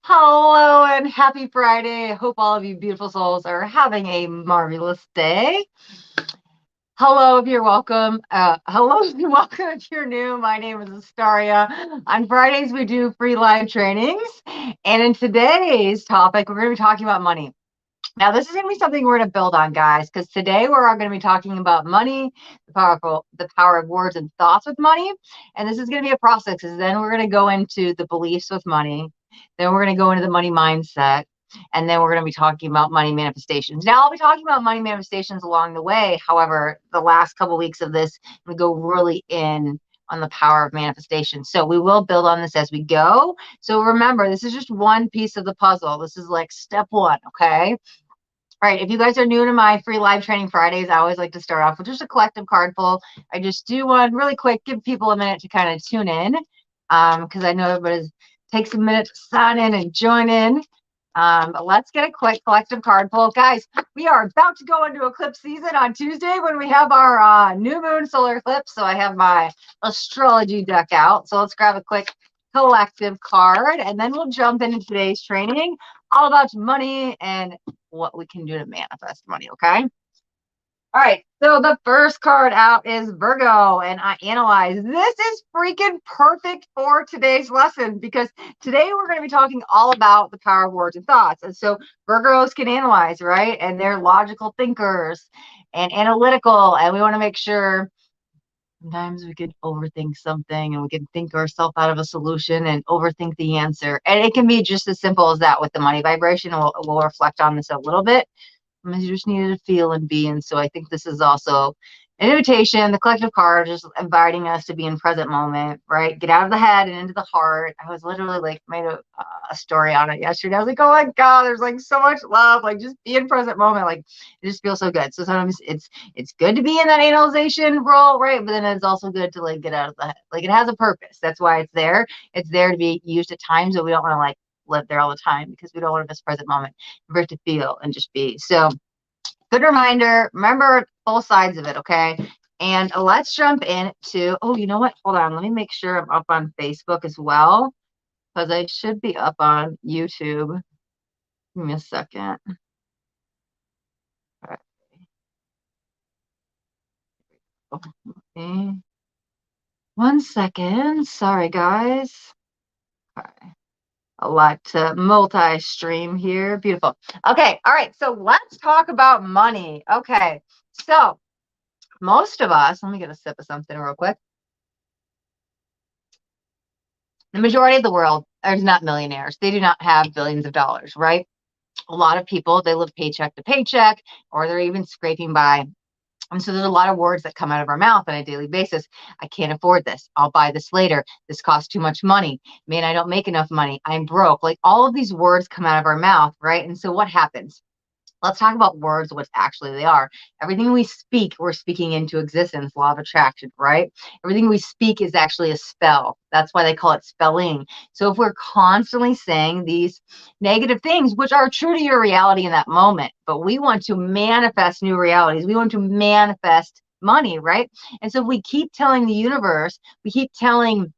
Hello and happy Friday. I hope all of you beautiful souls are having a marvelous day. Hello if you're welcome. Hello if you're welcome if you're new. My name is Astaria. On Fridays, we do free live trainings. And in today's topic, we're going to be talking about money. Now, this is going to be something we're going to build on, guys, because today we're all going to be talking about money, the power of words and thoughts with money. And this is going to be a process, because then we're going to go into the beliefs with money. Then we're going to go into the money mindset. And then we're going to be talking about money manifestations. Now, I'll be talking about money manifestations along the way. However, the last couple of weeks of this, we go really in on the power of manifestation. So we will build on this as we go. So remember, this is just one piece of the puzzle. This is like step one, okay? All right, if you guys are new to my free live training Fridays, I always like to start off with just a collective card pull. I just do one really quick, give people a minute to kind of tune in, because I know everybody takes a minute to sign in and join in. But let's get a quick collective card pull. Guys, we are about to go into eclipse season on Tuesday when we have our new moon solar eclipse. So I have my astrology deck out. So let's grab a quick collective card, and then we'll jump into today's training all about money and what we can do to manifest money, okay? All right, so the first card out is Virgo, and I analyze. This is freaking perfect for today's lesson, because today we're going to be talking all about the power of words and thoughts. And so Virgos can analyze, right? And they're logical thinkers and analytical, and we want to make sure sometimes we can overthink something and we can think ourselves out of a solution and overthink the answer. And it can be just as simple as that with the money vibration. We'll reflect on this a little bit. You just needed to feel and be. And so I think this is also an invitation, the collective card, just inviting us to be in present moment, right? Get out of the head and into the heart. I was literally like made a story on it yesterday. I was like, oh my God, there's like so much love. Like just be in present moment. Like it just feels so good. So sometimes it's good to be in that analyzation role, right? But then it's also good to like get out of the head. Like it has a purpose. That's why it's there. It's there to be used at times, but we don't want to like live there all the time, because we don't want to miss present moment, for it to feel and just be. So good reminder, remember both sides of it, okay? And let's jump into, oh, you know what? Hold on. Let me make sure I'm up on Facebook as well, because I should be up on YouTube. Give me a second. Okay. Okay. 1 second. Sorry, guys. Okay. I like to multi-stream here. Beautiful. Okay. All right. So let's talk about money. Okay. So most of us, let me get a sip of something real quick. The majority of the world is not millionaires. They do not have billions of dollars, right? A lot of people, they live paycheck to paycheck, or they're even scraping by. And so there's a lot of words that come out of our mouth on a daily basis. I can't afford this. I'll buy this later. This costs too much money. Man, I don't make enough money. I'm broke. Like all of these words come out of our mouth, right? And so what happens? Let's talk about words, what actually they are. Everything we speak, we're speaking into existence, law of attraction, right? Everything we speak is actually a spell. That's why they call it spelling. So if we're constantly saying these negative things, which are true to your reality in that moment, but we want to manifest new realities, we want to manifest money, right? And so if we keep telling the universe, we keep speaking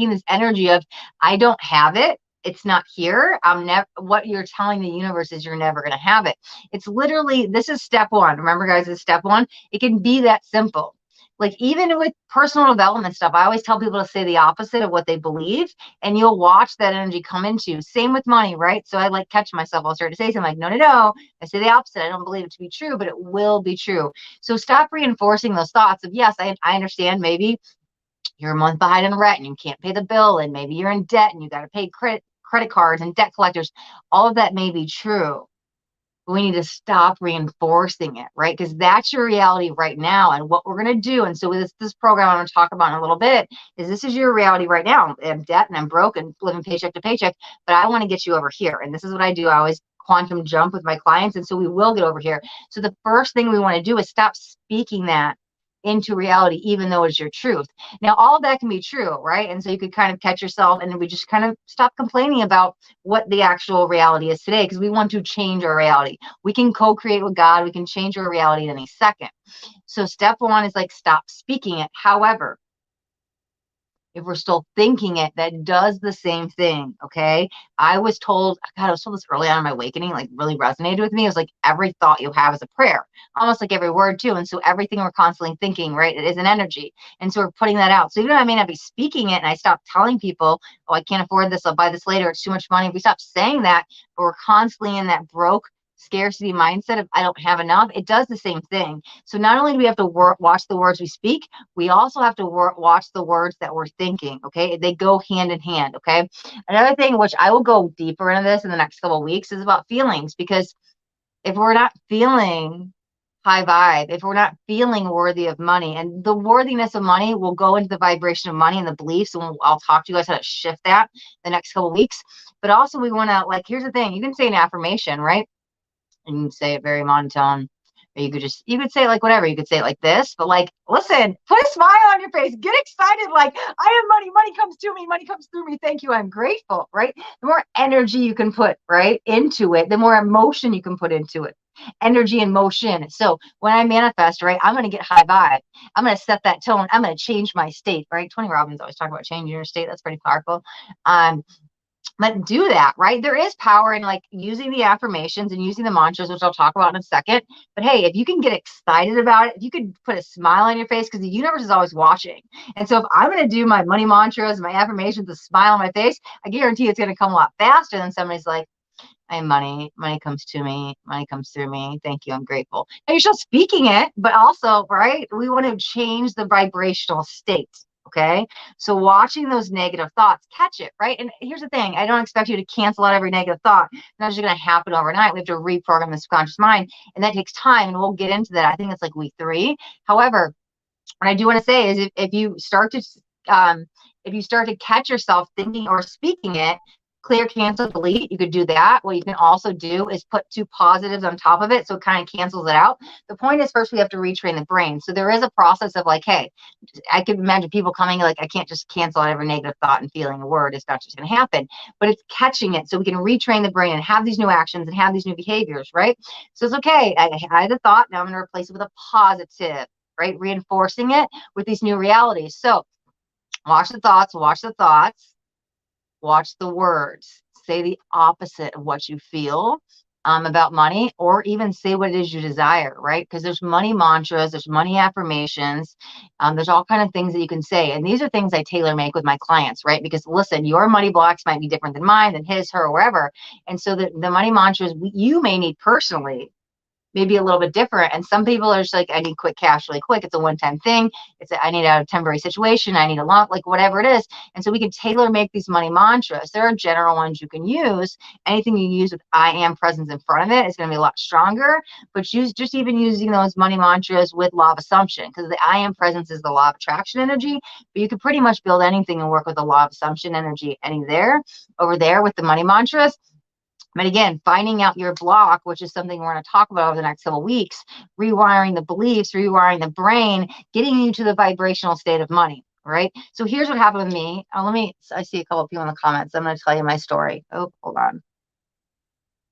this energy of, I don't have it, it's not here, I'm never, what you're telling the universe is you're never going to have it. It's literally, this is step one. Remember, guys, it's step one. It can be that simple. Like even with personal development stuff, I always tell people to say the opposite of what they believe, and you'll watch that energy come into you. Same with money, right? So I like catch myself. I'll start to say something like, no, no, no. I say the opposite. I don't believe it to be true, but it will be true. So stop reinforcing those thoughts of, yes, I understand maybe you're a month behind in rent and you can't pay the bill, and maybe you're in debt and you got to pay credit cards and debt collectors. All of that may be true, but we need to stop reinforcing it, right? Because that's your reality right now. And what we're going to do, and so with this program I'm going to talk about in a little bit, is this is your reality right now. I'm debt and I'm broke and living paycheck to paycheck, but I want to get you over here. And this is what I do. I always quantum jump with my clients, and so we will get over here. So the first thing we want to do is stop speaking that into reality, even though it's your truth. Now, all of that can be true, right? And so you could kind of catch yourself, and we just kind of stop complaining about what the actual reality is today, because we want to change our reality. We can co-create with God. We can change our reality in any second. So step one is like, stop speaking it. However, if we're still thinking it, that does the same thing. Okay. I was told, God, I was told this early on in my awakening, like really resonated with me. It was like every thought you have is a prayer, almost like every word too. And so everything we're constantly thinking, right, it is an energy. And so we're putting that out. So even though I may not be speaking it and I stop telling people, oh, I can't afford this, I'll buy this later, it's too much money. If we stop saying that, but we're constantly in that broke scarcity mindset of I don't have enough, it does the same thing. So not only do we have to watch the words we speak, we also have to watch the words that we're thinking. Okay, they go hand in hand. Okay, another thing, which I will go deeper into this in the next couple of weeks, is about feelings. Because if we're not feeling high vibe, if we're not feeling worthy of money, and the worthiness of money will go into the vibration of money and the beliefs, and I'll talk to you guys how to shift that the next couple of weeks. But also we want to, like, here's the thing, you can say an affirmation, right? And you can say it very monotone, or you could say it like whatever. You could say it like this, but like, listen, put a smile on your face, get excited, like, I have money, money comes to me, money comes through me, thank you, I'm grateful, right? The more energy you can put, right, into it, the more emotion you can put into it. Energy and motion. So when I manifest, right, I'm going to get high vibe. I'm going to set that tone. I'm going to change my state, right? Tony Robbins always talk about changing your state. That's pretty powerful. But do that, right? There is power in like using the affirmations and using the mantras, which I'll talk about in a second. But hey, if you can get excited about it, if you could put a smile on your face, because the universe is always watching. And so if I'm going to do my money mantras, my affirmations, a smile on my face, I guarantee it's going to come a lot faster than somebody's like, I have money, money comes to me, money comes through me, thank you, I'm grateful. And you're still speaking it, but also, right, we want to change the vibrational state. Okay, so watching those negative thoughts, catch it, right? And here's the thing, I don't expect you to cancel out every negative thought. That's just going to happen overnight. We have to reprogram the subconscious mind, and that takes time, and we'll get into that. I think it's like week 3. However, what I do want to say is if you start to catch yourself thinking or speaking it, clear, cancel, delete, you could do that. What you can also do is put 2 positives on top of it, so it kind of cancels it out. The point is, first we have to retrain the brain. So there is a process of like, hey, I could imagine people coming like, I can't just cancel out every negative thought and feeling a word. It's not just going to happen, but it's catching it so we can retrain the brain and have these new actions and have these new behaviors, right? So it's okay. I had a thought, now I'm going to replace it with a positive, right? Reinforcing it with these new realities. So watch the thoughts, watch the words, say the opposite of what you feel about money, or even say what it is you desire, right? Because there's money mantras, there's money affirmations, there's all kind of things that you can say. And these are things I tailor make with my clients, right? Because listen, your money blocks might be different than mine, than his, her, wherever. And so the money mantras you may need personally maybe a little bit different. And some people are just like, I need quick cash really quick. It's a one-time thing. I need out of a temporary situation. I need a lot, like whatever it is. And so we can tailor make these money mantras. There are general ones you can use. Anything you use with I am presence in front of it is going to be a lot stronger. But just even using those money mantras with law of assumption, because the I am presence is the law of attraction energy. But you could pretty much build anything and work with the law of assumption energy over there with the money mantras. But again, finding out your block, which is something we're going to talk about over the next couple of weeks, rewiring the beliefs, rewiring the brain, getting you to the vibrational state of money, right? So here's what happened with me. I see a couple of people in the comments. I'm going to tell you my story. Oh, hold on.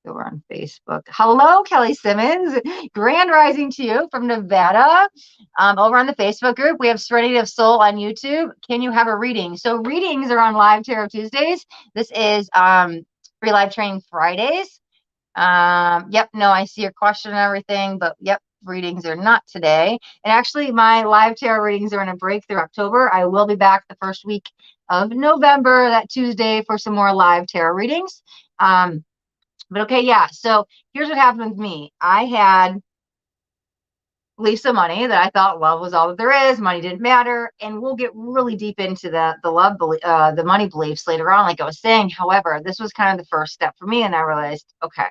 Over on Facebook. Hello, Kelly Simmons. Grand rising to you from Nevada. Over on the Facebook group, we have Serenity of Soul on YouTube. Can you have a reading? So readings are on Live Tarot Tuesdays. This is free live training Fridays. Yep, no, I see your question and everything, but yep, readings are not today. And actually, my live tarot readings are in a break through October. I will be back the first week of November, that Tuesday, for some more live tarot readings. But okay, yeah, so here's what happened with me. I had Lisa money that I thought love was all that there is. Money didn't matter. And we'll get really deep into the money beliefs later on, like I was saying. However, this was kind of the first step for me. And I realized, okay,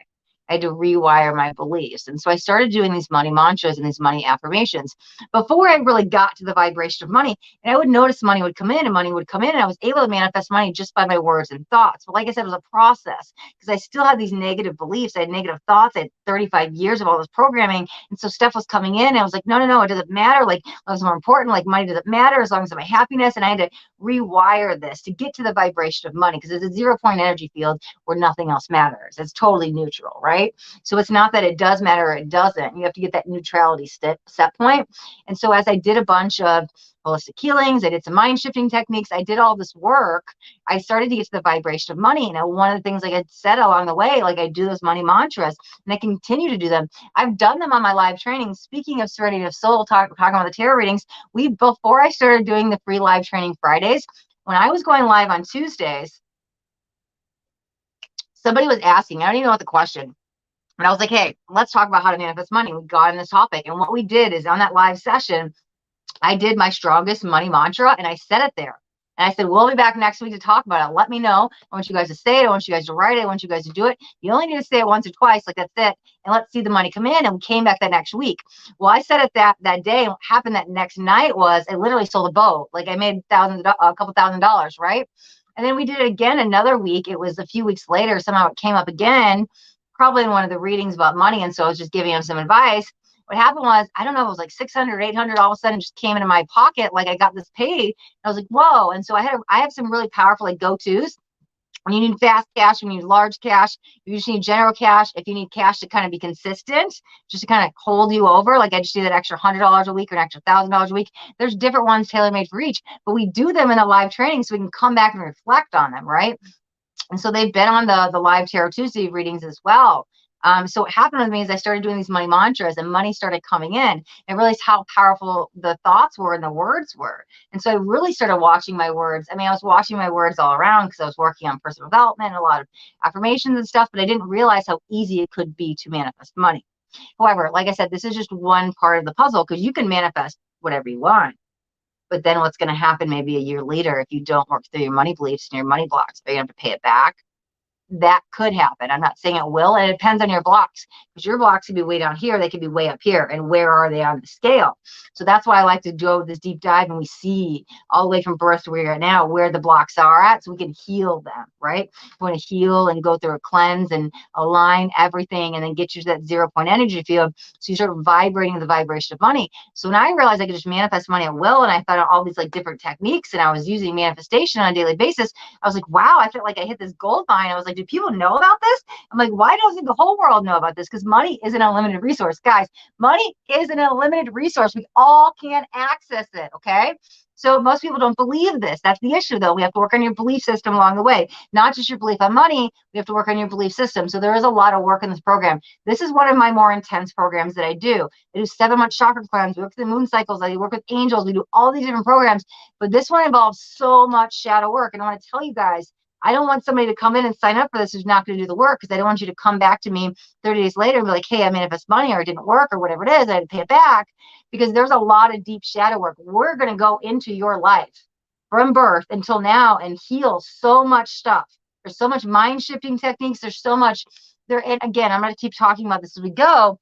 I had to rewire my beliefs. And so I started doing these money mantras and these money affirmations before I really got to the vibration of money. And I would notice money would come in and money would come in. And I was able to manifest money just by my words and thoughts. But like I said, it was a process because I still had these negative beliefs. I had negative thoughts. I had 35 years of all this programming. And so stuff was coming in. And I was like, no, it doesn't matter. Like, what's more important? Like, money doesn't matter as long as I'm my happiness. And I had to rewire this to get to the vibration of money because it's a 0-point energy field where nothing else matters. It's totally neutral, right? So it's not that it does matter or it doesn't. You have to get that neutrality set point. And so as I did a bunch of holistic healings. I did some mind shifting techniques. I did all this work. I started to get to the vibration of money. Now, one of the things, like I said along the way, like I do those money mantras and I continue to do them. I've done them on my live training. Speaking of Serenity of Soul, talking about the tarot readings, before I started doing the free live training Fridays, when I was going live on Tuesdays, somebody was asking, I don't even know what the question, but I was like, hey, let's talk about how to manifest money. We got on this topic. And what we did is on that live session, I did my strongest money mantra and I said it there. And I said, we'll be back next week to talk about it. Let me know. I want you guys to say it. I want you guys to write it. I want you guys to do it. You only need to say it once or twice. Like, that's it. And let's see the money come in. And we came back that next week. Well, I said it that day. And what happened that next night was I literally sold a boat. Like, I made a couple $1,000s, right? And then we did it again another week. It was a few weeks later. Somehow it came up again, probably in one of the readings about money. And so I was just giving him some advice. What happened was, I don't know, it was like 600, 800, all of a sudden just came into my pocket. Like, I got this paid. I was like, whoa. And so I have some really powerful like go-tos. When you need fast cash, when you need large cash, you just need general cash. If you need cash to kind of be consistent, just to kind of hold you over, like I just do that extra $100 a week or an extra $1,000 a week. There's different ones tailor-made for each, but we do them in a live training so we can come back and reflect on them, right? And so they've been on the live Tarot Tuesday readings as well. So what happened with me is I started doing these money mantras and money started coming in and realized how powerful the thoughts were and the words were. And so I really started watching my words. I mean, I was watching my words all around because I was working on personal development, a lot of affirmations and stuff, but I didn't realize how easy it could be to manifest money. However, like I said, this is just one part of the puzzle because you can manifest whatever you want. But then what's going to happen maybe a year later if you don't work through your money beliefs and your money blocks, are you going to have to pay it back? That could happen. I'm not saying it will, and it depends on your blocks, because your blocks could be way down here, they could be way up here, and where are they on the scale? So that's why I like to do this deep dive and we see all the way from birth to where you're at now, where the blocks are at, so we can heal them, right? We want to heal and go through a cleanse and align everything and then get you to that 0 point energy field, so you start vibrating the vibration of money. So when I realized I could just manifest money at will, and I found out all these like different techniques, and I was using manifestation on a daily basis, I was like, wow, I felt like I hit this gold mine. I was like, do people know about this? I'm like, why doesn't the whole world know about this? Because money is an unlimited resource. Guys, money is an unlimited resource. We all can access it, okay? So most people don't believe this. That's the issue, though. We have to work on your belief system along the way. Not just your belief on money, we have to work on your belief system. So there is a lot of work in this program. This is one of my more intense programs that I do. I do 7-month chakra cleanse. We work with the moon cycles. I work with angels. We do all these different programs. But this one involves so much shadow work. And I want to tell you guys, I don't want somebody to come in and sign up for this who's not going to do the work, because I don't want you to come back to me 30 days later and be like, hey, I manifest money, or it didn't work, or whatever it is, I had to pay it back, because there's a lot of deep shadow work. We're going to go into your life from birth until now and heal so much stuff. There's so much mind shifting techniques. There's so much there. And again, I'm going to keep talking about this as we go.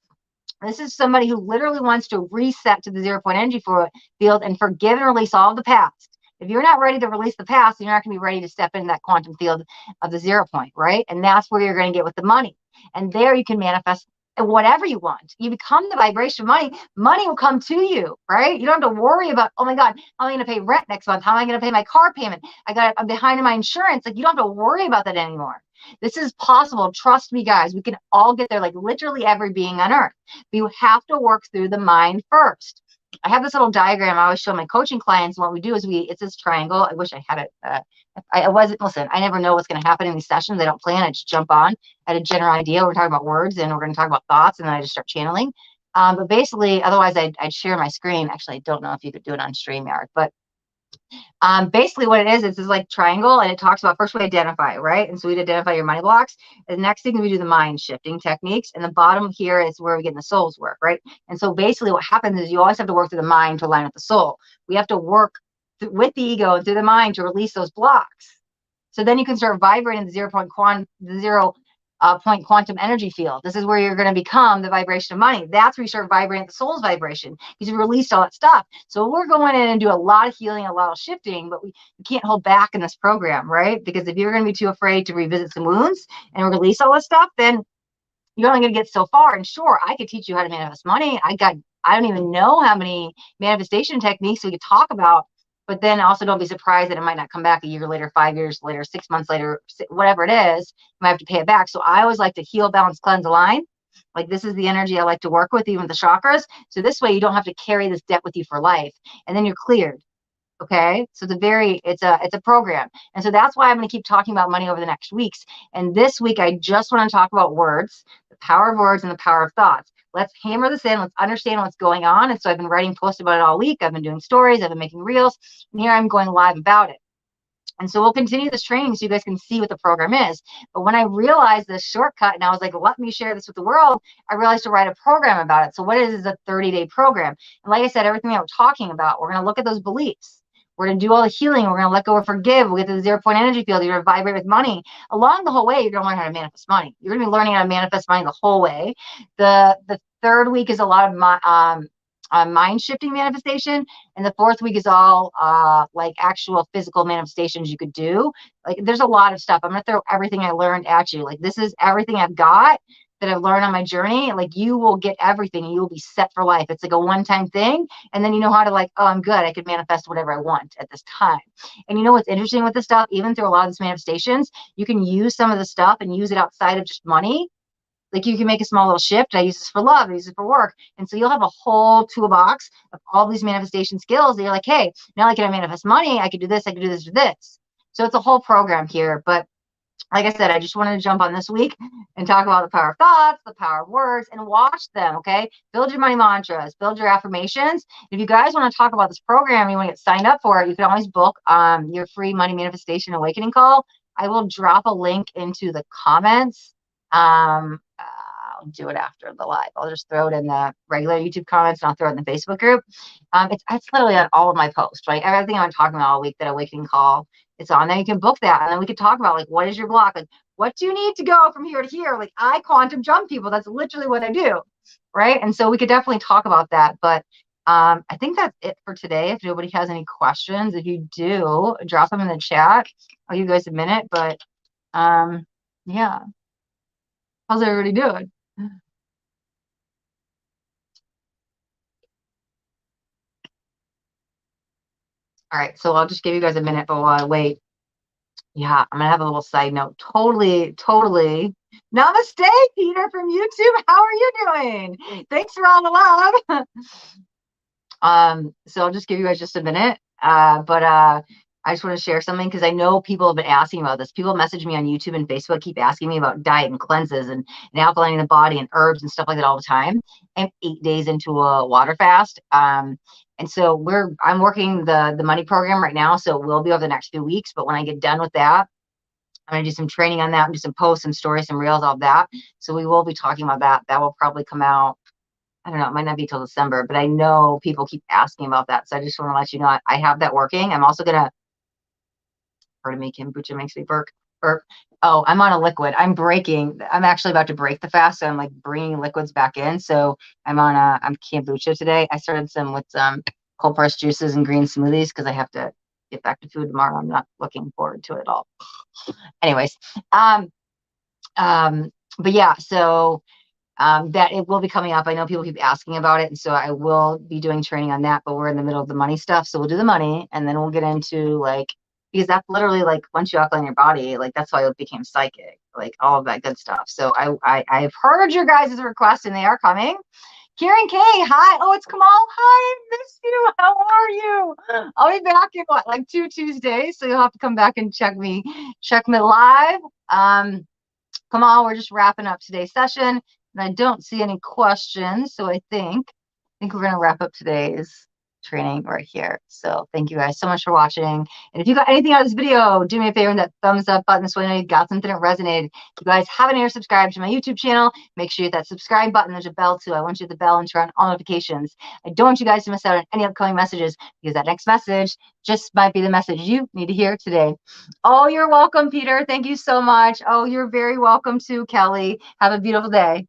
This is somebody who literally wants to reset to the 0 point energy field and forgive and release all of the past. If you're not ready to release the past, you're not going to be ready to step into that quantum field of the 0 point, right? And that's where you're going to get with the money. And there you can manifest whatever you want. You become the vibration of money. Money will come to you, right? You don't have to worry about, oh my God, how am I going to pay rent next month? How am I going to pay my car payment? I'm behind in my insurance. Like, you don't have to worry about that anymore. This is possible. Trust me, guys. We can all get there, like literally every being on earth. But you have to work through the mind first. I have this little diagram I always show my coaching clients. And what we do is it's this triangle. I wish I had it. Listen, I never know what's going to happen in these sessions. I don't plan. I just jump on. I had a general idea. We're talking about words and we're going to talk about thoughts, and then I just start channeling. But basically, otherwise I'd share my screen. Actually, I don't know if you could do it on StreamYard, but basically what it is, it's this like triangle, and it talks about, first we identify, right? And so we'd identify your money blocks. The next thing we do the mind shifting techniques, and the bottom here is where we get in the soul's work, right? And so basically what happens is you always have to work through the mind to align with the soul. We have to work with the ego and through the mind to release those blocks. So then you can start vibrating the 0 point quantum energy field. This is where you're going to become the vibration of money. That's where you start vibrating the soul's vibration, because you released all that stuff. So we're going in and do a lot of healing, a lot of shifting, but we can't hold back in this program, right? Because if you're going to be too afraid to revisit some wounds and release all this stuff, then you're only going to get so far. And sure, I could teach you how to manifest money. I don't even know how many manifestation techniques we could talk about. But then also don't be surprised that it might not come back a year later, 5 years later, 6 months later, whatever it is, you might have to pay it back. So I always like to heal, balance, cleanse, align. Like, this is the energy I like to work with, even with the chakras. So this way you don't have to carry this debt with you for life. And then you're cleared. Okay. So it's a program. And so that's why I'm going to keep talking about money over the next weeks. And this week, I just want to talk about words, the power of words and the power of thoughts. Let's hammer this in. Let's understand what's going on. And so I've been writing posts about it all week. I've been doing stories. I've been making reels. And here I'm going live about it. And so we'll continue this training so you guys can see what the program is. But when I realized this shortcut and I was like, let me share this with the world, I realized to write a program about it. So what is a 30-day program? And like I said, everything that we're talking about, we're going to look at those beliefs. We're going to do all the healing. We're going to let go and forgive. We'll get to the 0-point energy field. You're going to vibrate with money. Along the whole way, you're going to learn how to manifest money. You're going to be learning how to manifest money the whole way. The third week is a lot of mind shifting manifestation, and the fourth week is all like actual physical manifestations you could do. Like there's a lot of stuff. I'm gonna throw everything I learned at you. Like this is everything I've got that I've learned on my journey. Like you will get everything and you will be set for life. It's like a one-time thing, and then you know how to like, oh, I'm good, I could manifest whatever I want at this time. And you know what's interesting with this stuff, even through a lot of these manifestations, you can use some of the stuff and use it outside of just money. Like you can make a small little shift. I use this for love. I use it for work. And so you'll have a whole toolbox of all these manifestation skills that you're like, hey, now I can manifest money. I could do this. I could do this or this. So it's a whole program here. But like I said, I just wanted to jump on this week and talk about the power of thoughts, the power of words, and watch them, okay? Build your money mantras, build your affirmations. If you guys want to talk about this program, you want to get signed up for it, you can always book your free money manifestation awakening call. I will drop a link into the comments. I'll do it after the live. I'll just throw it in the regular YouTube comments and I'll throw it in the Facebook group. It's literally on all of my posts, right? Everything I'm talking about all week, that awakening call, it's on there. You can book that. And then we can talk about like, what is your block? Like, what do you need to go from here to here? Like I quantum jump people. That's literally what I do. Right. And so we could definitely talk about that. But I think that's it for today. If nobody has any questions, if you do, drop them in the chat. I'll give you guys a minute. But yeah. How's everybody doing? All right, so I'll just give you guys a minute, but while I wait, yeah, I'm gonna have a little side note. Totally. Namaste, Peter from YouTube. How are you doing? Thanks for all the love. So I'll just give you guys just a minute. I just want to share something because I know people have been asking about this. People message me on YouTube and Facebook, keep asking me about diet and cleanses and alkalining the body and herbs and stuff like that all the time. I'm 8 days into a water fast. And so I'm working the money program right now. So it will be over the next few weeks. But when I get done with that, I'm going to do some training on that and do some posts, some stories, some reels, all of that. So we will be talking about that. That will probably come out. I don't know, it might not be till December, but I know people keep asking about that. So I just want to let you know I have that working. I'm also going to, pardon me, kombucha makes me burp. Oh, I'm on a liquid. I'm actually about to break the fast. So I'm like bringing liquids back in. So I'm kombucha today. I started with some cold pressed juices and green smoothies because I have to get back to food tomorrow. I'm not looking forward to it at all. Anyways, but yeah, so that it will be coming up. I know people keep asking about it, and so I will be doing training on that, but we're in the middle of the money stuff. So we'll do the money, and then we'll get into like, because that's literally like once you alkaline your body, like that's why I became psychic, like all of that good stuff. So I've heard your guys' requests and they are coming. Kieran K, hi. Oh, it's Kamal. Hi, I missed you. How are you? I'll be back in like 2 Tuesdays, so you'll have to come back and check me live. Kamal, we're just wrapping up today's session. And I don't see any questions, so I think we're going to wrap up today's training right here. So thank you guys so much for watching. And if you got anything out of this video, do me a favor and that thumbs up button so I know you got something that resonated. If you guys haven't yet subscribed to my YouTube channel, make sure you hit that subscribe button. There's a bell too. I want you to hit the bell and turn on all notifications. I don't want you guys to miss out on any upcoming messages because that next message just might be the message you need to hear today. Oh, you're welcome, Peter. Thank you so much. Oh, you're very welcome too, Kelly. Have a beautiful day.